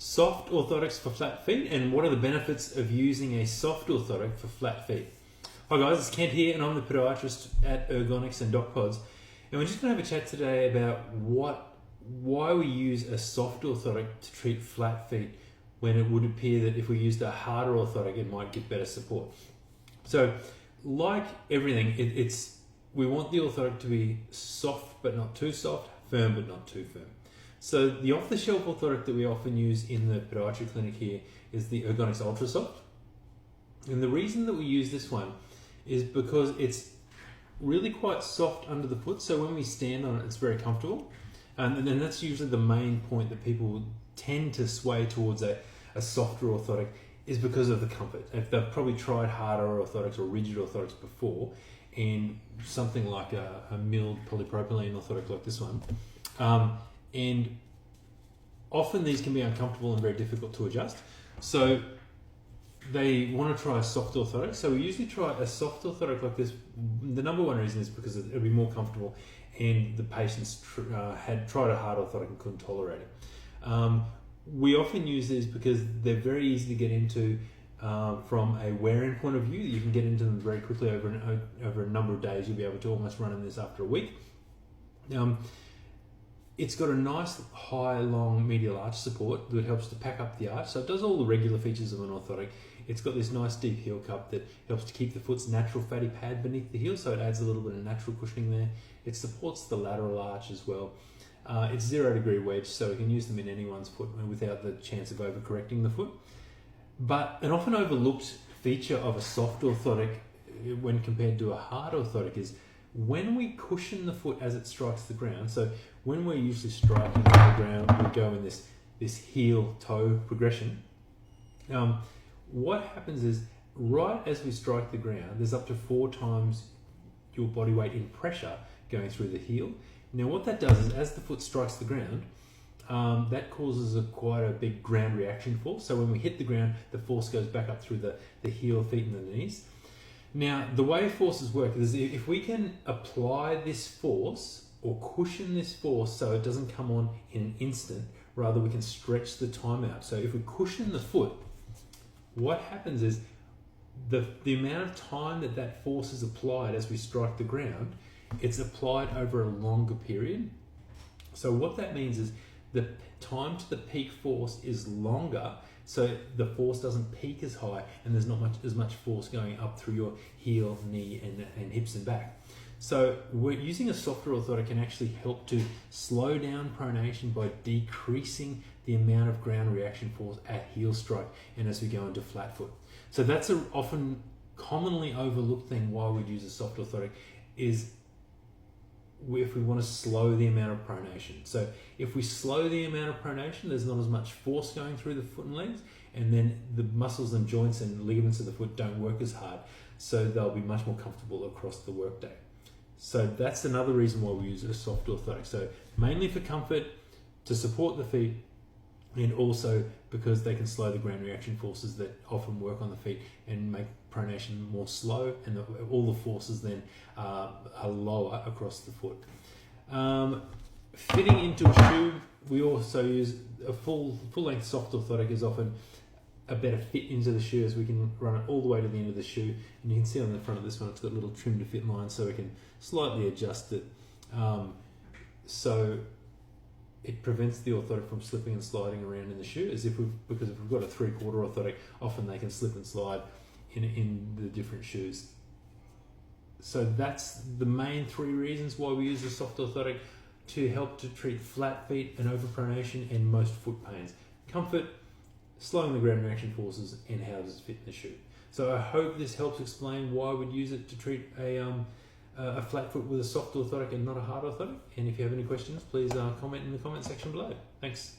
Soft orthotics for flat feet, and what are the benefits of using a soft orthotic for flat feet? Hi guys, it's Kent here, and I'm the podiatrist at Ergonx and Docpods, and we're just going to have a chat today about why we use a soft orthotic to treat flat feet when it would appear that if we used a harder orthotic it might get better support. So, like everything, we want the orthotic to be soft but not too soft, firm but not too firm. So the off-the-shelf orthotic that we often use in the podiatry clinic here is the Ergonx Ultra Soft. And the reason that we use this one is because it's really quite soft under the foot, so when we stand on it, it's very comfortable. And then that's usually the main point that people tend to sway towards a softer orthotic is because of the comfort. If they've probably tried harder orthotics or rigid orthotics before, and something like a milled polypropylene orthotic like this one, and often these can be uncomfortable and very difficult to adjust. So they want to try a soft orthotic. So we usually try a soft orthotic like this. The number one reason is because it'll be more comfortable, and the patients had tried a hard orthotic and couldn't tolerate it. We often use these because they're very easy to get into from a wear-in point of view. You can get into them very quickly over a number of days. You'll be able to almost run in this after a week. It's got a nice high, long medial arch support that helps to pack up the arch. So it does all the regular features of an orthotic. It's got this nice deep heel cup that helps to keep the foot's natural fatty pad beneath the heel, so it adds a little bit of natural cushioning there. It supports the lateral arch as well. It's 0 degree wedge, so we can use them in anyone's foot without the chance of overcorrecting the foot. But an often overlooked feature of a soft orthotic when compared to a hard orthotic is when we cushion the foot as it strikes the ground. So when we're usually striking the ground, we go in this heel-toe progression. What happens is, right as we strike the ground, there's up to 4 times your body weight in pressure going through the heel. Now what that does is, as the foot strikes the ground, that causes quite a big ground reaction force. So when we hit the ground, the force goes back up through the heel, feet and the knees. Now, the way forces work is if we can apply this force or cushion this force so it doesn't come on in an instant, rather we can stretch the time out. So if we cushion the foot, what happens is the amount of time that force is applied as we strike the ground, it's applied over a longer period. So what that means is the time to the peak force is longer, so the force doesn't peak as high and there's not as much force going up through your heel, knee and hips and back. So we're using a softer orthotic can actually help to slow down pronation by decreasing the amount of ground reaction force at heel strike and as we go into flat foot. So that's an often commonly overlooked thing why we'd use a soft orthotic is if we want to slow the amount of pronation. So if we slow the amount of pronation, there's not as much force going through the foot and legs, and then the muscles and joints and ligaments of the foot don't work as hard, so they'll be much more comfortable across the workday. So that's another reason why we use a soft orthotic. So mainly for comfort, to support the feet, and also because they can slow the ground reaction forces that often work on the feet and make pronation more slow, and all the forces then are lower across the foot. Fitting into a shoe, we also use a full-length soft orthotic is often a better fit into the shoe, as we can run it all the way to the end of the shoe, and you can see on the front of this one it's got little trim to fit lines, so we can slightly adjust it. So it prevents the orthotic from slipping and sliding around in the shoe, because if we've got a 3/4 orthotic, often they can slip and slide in the different shoes. So that's the main 3 reasons why we use a soft orthotic to help to treat flat feet and overpronation and most foot pains. Comfort, slowing the ground reaction forces, and how does it fit in the shoe. So I hope this helps explain why we'd use it to treat a flat foot with a soft orthotic and not a hard orthotic. And if you have any questions, please comment in the comment section below. Thanks.